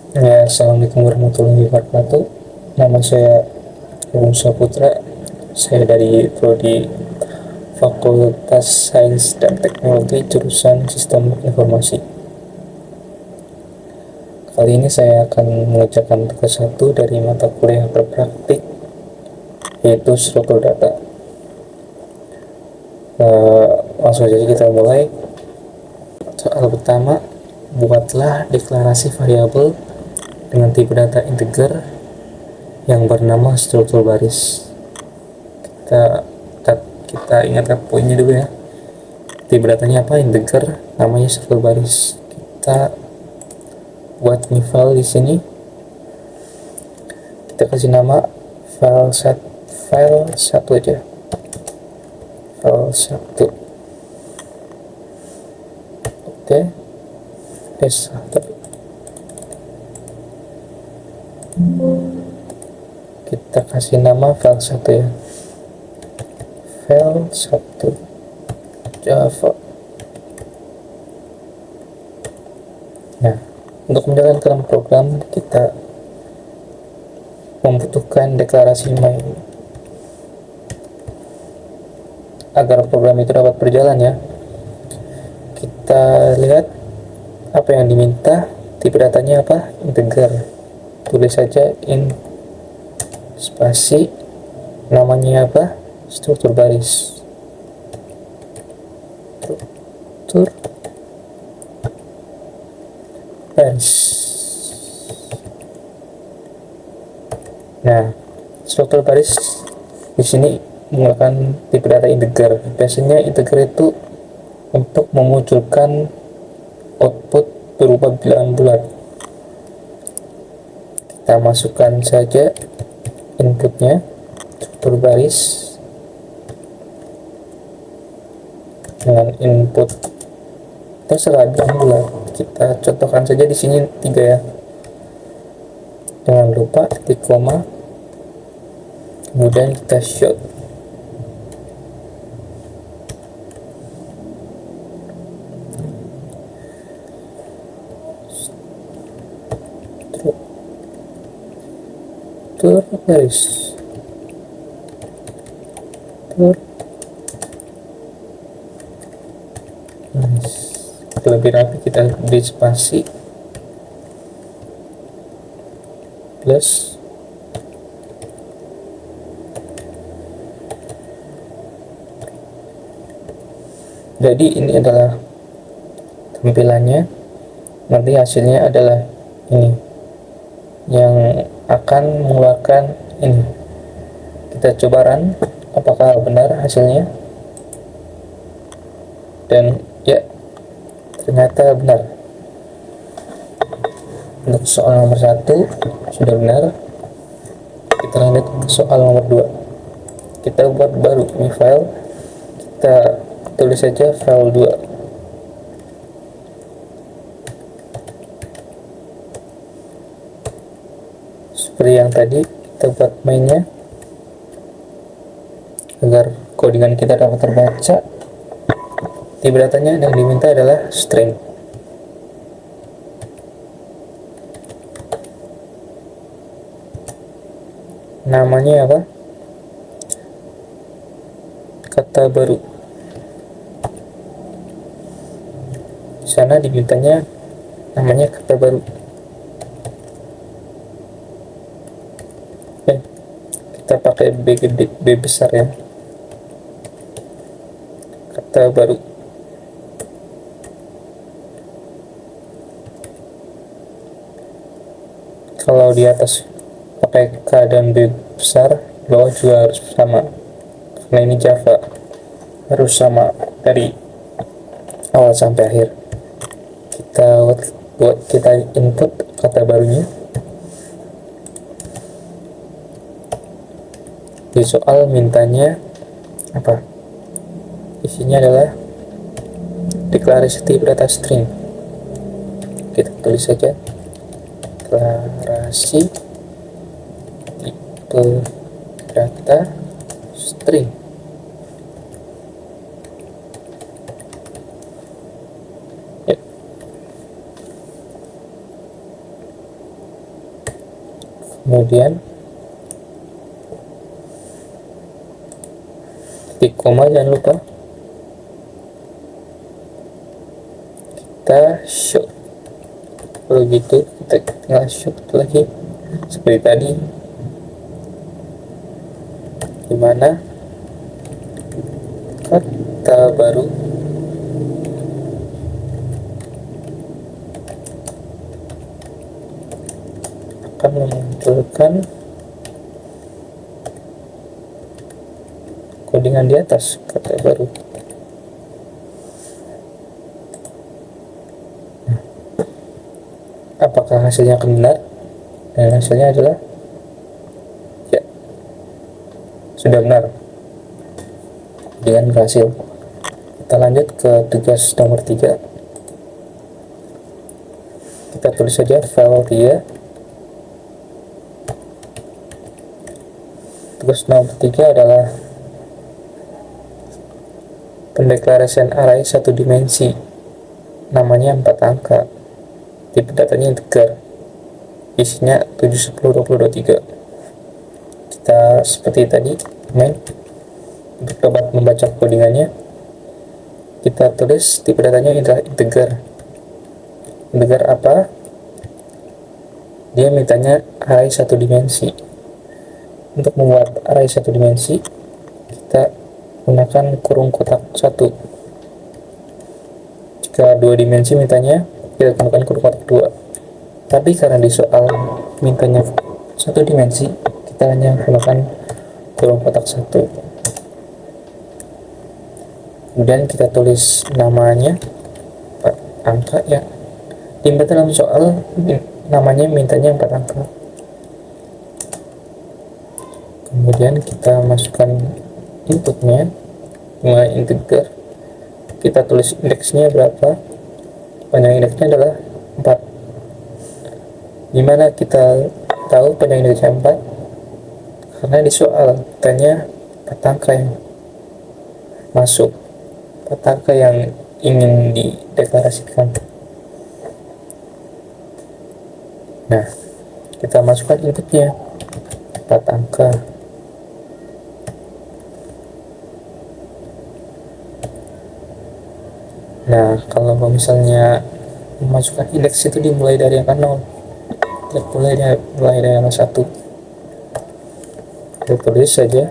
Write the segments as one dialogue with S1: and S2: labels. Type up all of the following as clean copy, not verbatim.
S1: Ya, assalamualaikum warahmatullahi wabarakatuh. Nama saya Agung Saputra. Saya dari Prodi Fakultas Sains dan Teknologi jurusan Sistem Informasi. Kali ini saya akan mengerjakan tugas satu dari mata kuliah berpraktik, yaitu struktur data. Langsung saja kita mulai. Soal pertama, buatlah deklarasi variabel dengan tipe data integer yang bernama struktur baris. Kita kita ingatkan poinnya dulu ya. Tipe datanya apa? Integer, namanya struktur baris. Kita buat new file di sini. Kita kasih nama file satu aja. File 1. Oke. S1. Kita kasih nama file 1 ya. File 1 Java. Nah, untuk menjalankan program kita membutuhkan deklarasi main agar program itu dapat berjalan ya. Kita lihat apa yang diminta. Tipe datanya apa? Integer. Tulis saja in spasi, namanya apa? Struktur baris. Struktur baris. Nah, struktur baris di sini menggunakan tipe data integer. Biasanya integer itu untuk memunculkan output berupa bilangan bulat. Kita masukkan saja inputnya, struktur baris dengan input terserah bilangan bulat. Kita contohkan saja di sini 3 ya. Jangan lupa titik koma, kemudian kita show. Struktur baris. Lebih rapi kita beri spasi plus jadi ini adalah tampilannya, nanti hasilnya adalah ini yang akan mengeluarkan ini. Kita coba run apakah benar hasilnya, dan ya, ternyata benar. Untuk soal nomor 1 sudah benar. Kita lanjut ke soal nomor 2. Kita buat baru new file. Kita tulis saja file 2. Seperti yang tadi, kita buat mainnya agar codingan kita dapat terbaca. Tipe datanya yang diminta adalah string. Namanya apa? Kata baru. Di sana dimintanya namanya kata baru. Oke, kita pakai B gede, B besar ya. Kata baru. Kalau di atas pakai K dan B besar, bawah juga harus sama, karena ini Java, harus sama dari awal sampai akhir. Kita input kata barunya. Di soal mintanya apa? Isinya adalah deklarasi tipe data string. Kita tulis saja deklarasi tipe data string. Ya. kemudian titik koma, jangan lupa kita show. Kalau gitu kita tinggal show lagi seperti tadi, dimana kata baru akan memunculkan codingan di atas kata baru. Apakah hasilnya akan benar? Dan hasilnya adalah ya, sudah benar, dengan berhasil. Kita lanjut ke tugas nomor 3. Kita tulis saja file 3. Tugas nomor 3 adalah pendeklarasian array satu dimensi, namanya 4 angka, tipe datanya integer, isinya 7, 10, 20, 23. Kita seperti tadi main. Untuk dapat membaca codingannya, kita tulis tipe datanya integer. Integer apa? Dia mintanya array satu dimensi. Untuk membuat array satu dimensi, kita gunakan kurung kotak 1. Jika 2 dimensi mintanya, kita gunakan kurung kotak 2. Tapi karena di soal mintanya satu dimensi, kita hanya gunakan kurung kotak 1. Kemudian kita tulis namanya 4 angka ya. Timbal dalam soal namanya mintanya 4 angka. Kemudian kita masukkan inputnya, mulai integer. Kita tulis indeksnya berapa. Panjang indeksnya adalah 4. Dimana kita tahu panjang indeksnya 4? Karena di soal tanya 4 angka yang masuk, 4 angka yang ingin dideklarasikan. Nah, kita masukkan inputnya 4 angka. Nah, kalau misalnya memasukkan indeks itu dimulai dari angka 0, tidak mulai dari angka 1. Kita tulis saja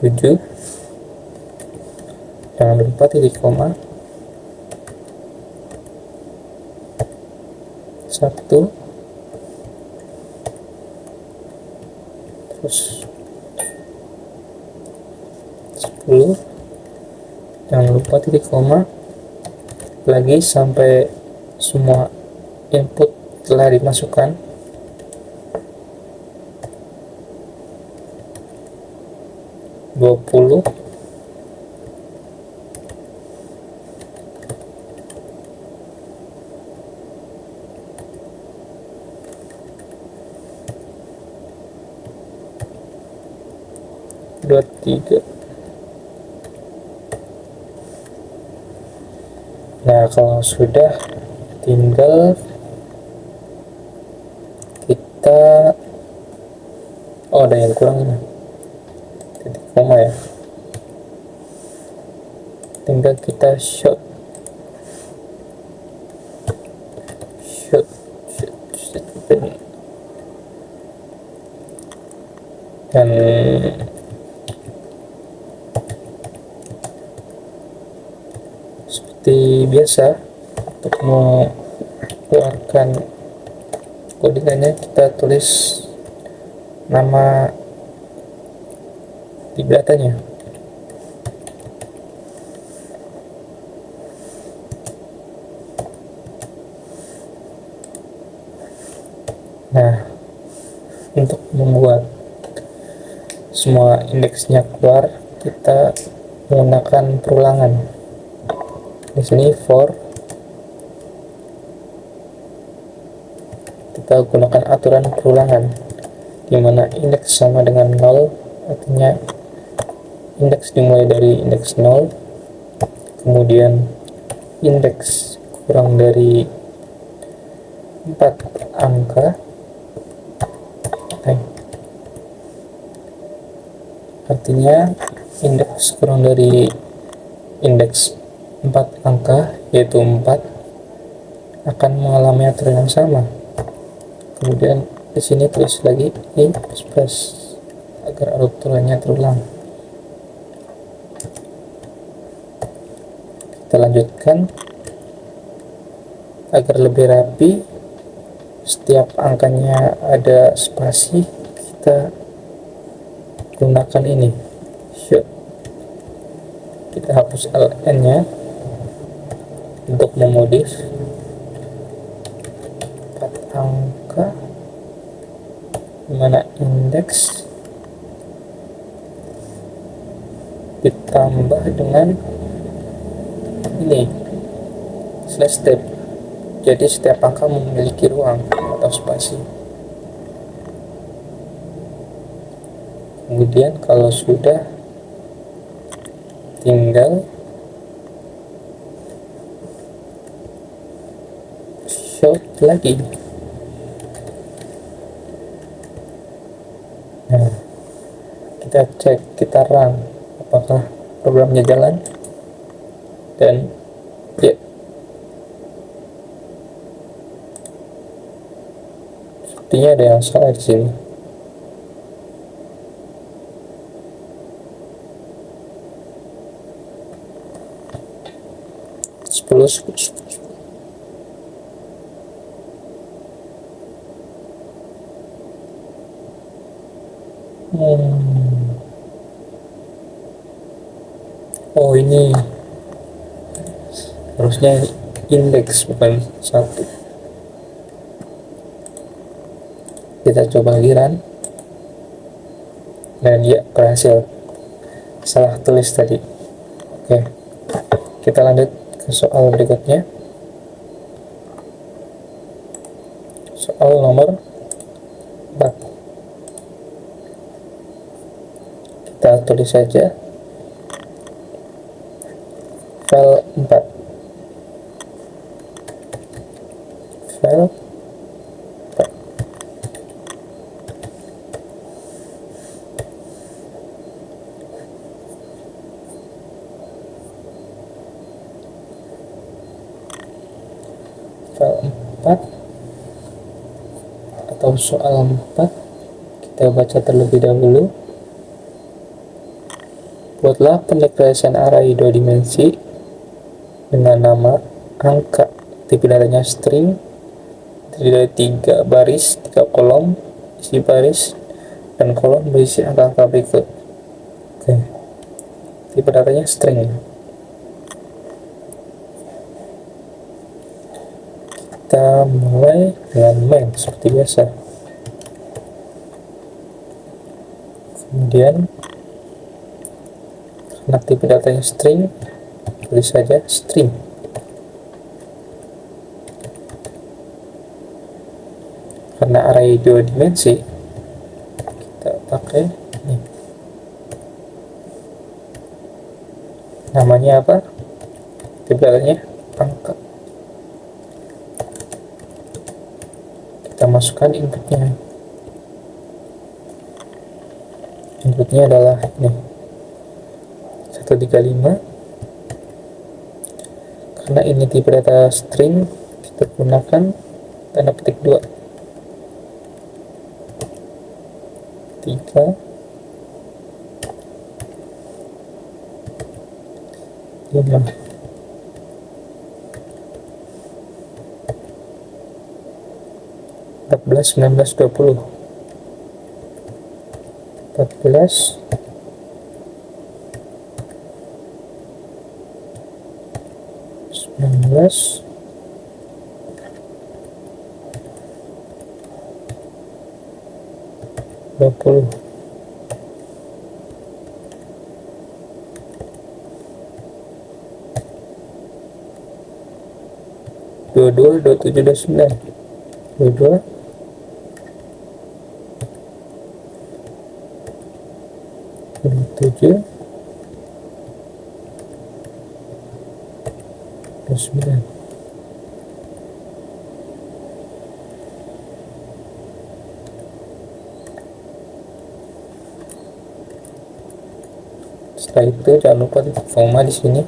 S1: tujuh, jangan lupa titik koma, 1, terus 10, jangan lupa titik koma lagi sampai semua input telah dimasukkan. 20, dua tiga. Nah, kalau sudah, tinggal kita ada yang kurang ini, titik koma ya, tinggal kita shoot dan seperti biasa untuk mengeluarkan codingannya, kita tulis nama di datanya. Nah, untuk membuat semua indeksnya keluar, kita menggunakan perulangan. Di sini for, kita gunakan aturan perulangan, di mana indeks sama dengan 0, artinya indeks dimulai dari indeks 0, kemudian indeks kurang dari 4 angka, artinya indeks kurang dari indeks 4 angka, yaitu 4, akan mengalami aturan yang sama. Kemudian di sini tulis lagi i plus agar aturannya terulang. Kita lanjutkan agar lebih rapi. Setiap angkanya ada spasi, kita gunakan ini should. Kita hapus ln nya untuk memodif 4 angka, dimana indeks ditambah dengan ini slash tab. Jadi setiap angka memiliki ruang atau spasi. Kemudian kalau sudah, tinggal shout lagi. Nah, kita cek, kita run apakah programnya jalan, dan ya, sepertinya ada yang salah di sini. Oh, ini harusnya indeks bukan 1. Kita coba lagi run, dan ya berhasil. Salah tulis tadi. Oke, kita lanjut ke soal berikutnya. Soal nomor 4. Kita tulis saja file 4, file 4. File 4 atau soal 4 kita baca terlebih dahulu. Buatlah pendeklarasian array 2 dimensi dengan nama angka, tipe datanya string, terdiri dari 3 baris, 3 kolom, isi baris, dan kolom berisi angka-angka berikut. Oke, tipe datanya string. Kita mulai dengan main seperti biasa. Kemudian karena tipe datanya string, tulis saja string. Karena array 2 dimensi, kita pakai ini. Namanya apa? Tipe datanya angka. Kita masukkan inputnya. Inputnya adalah ini 135. Karena ini tipe data string, kita gunakan tanda petik 2, 3, 5. 14, 19, 20. 14, 19, 20. Dua 27, 29. 22, 27, 29. Setelah itu jangan lupa titik koma di sini.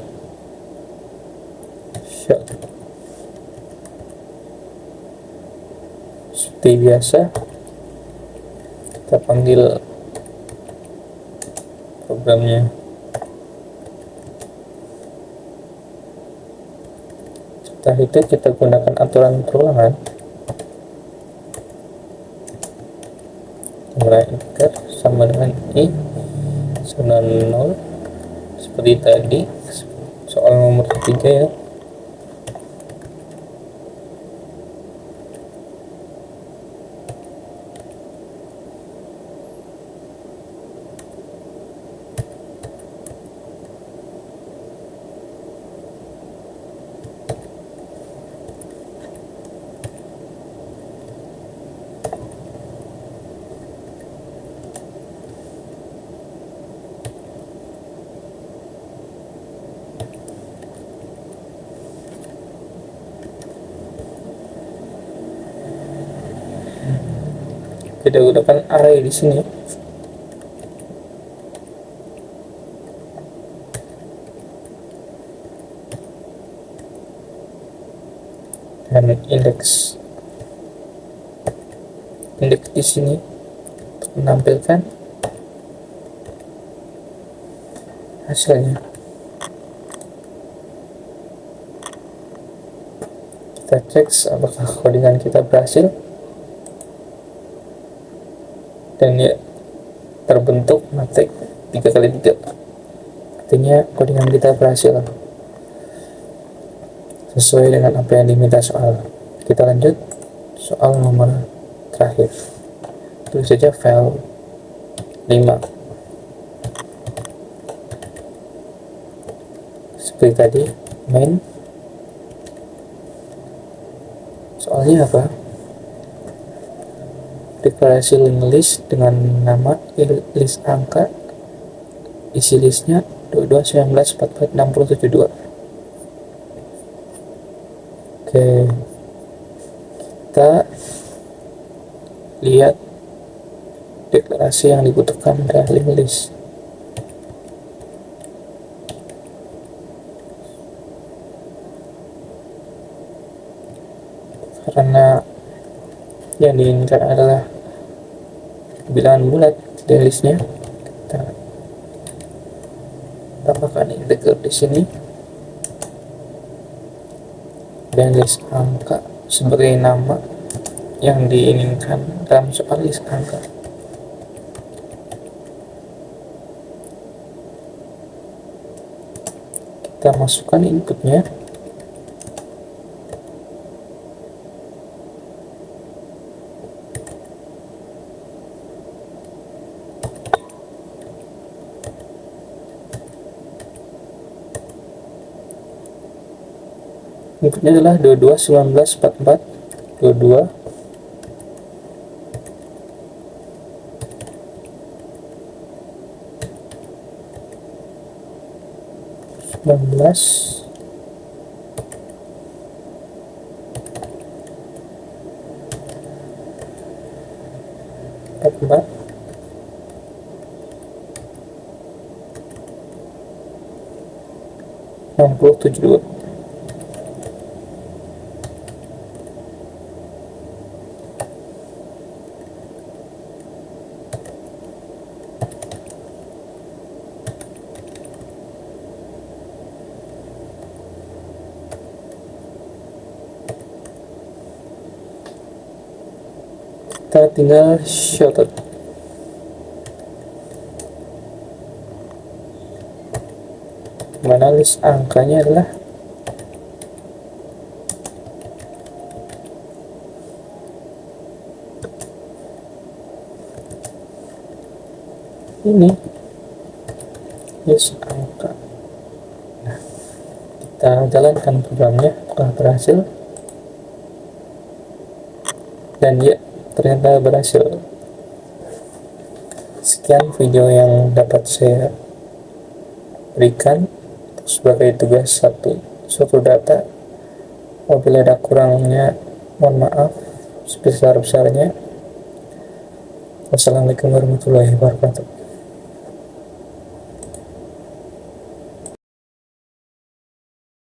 S1: Shot. Seperti biasa, kita panggil programnya. Setelah itu kita gunakan aturan perulangan. Mulai integer sama dengan i sama 0 seperti tadi soal nomor 3 ya. Kita gunakan array di sini. Dan indeks di sini untuk menampilkan hasilnya. Kita cek apakah codingan kita berhasil, dan ya terbentuk matik 3x3, artinya codingan kita berhasil sesuai dengan apa yang diminta soal. Kita lanjut soal nomor terakhir, tulis saja file 5 seperti tadi. Main soalnya apa? Deklarasi link list dengan nama list angka, isi listnya 22 19 44 60 72. Oke, kita lihat deklarasi yang dibutuhkan dari link list. Karena yang diinginkan adalah bilangan bulat dari listnya, kita tambahkan integer di sini dan list angka sebagai nama yang diinginkan dalam soal list angka. Kita masukkan inputnya. Inputnya adalah 22 19 44 22 19 44 60 72. Kita tinggal shorted. Mana list angkanya adalah ini list angka. Nah, kita jalankan programnya, apakah berhasil? Dan ya, ternyata berhasil. Sekian video yang dapat saya berikan sebagai tugas suatu data. Apabila ada kurangnya, mohon maaf sebesar-besarnya. Wassalamualaikum warahmatullahi wabarakatuh.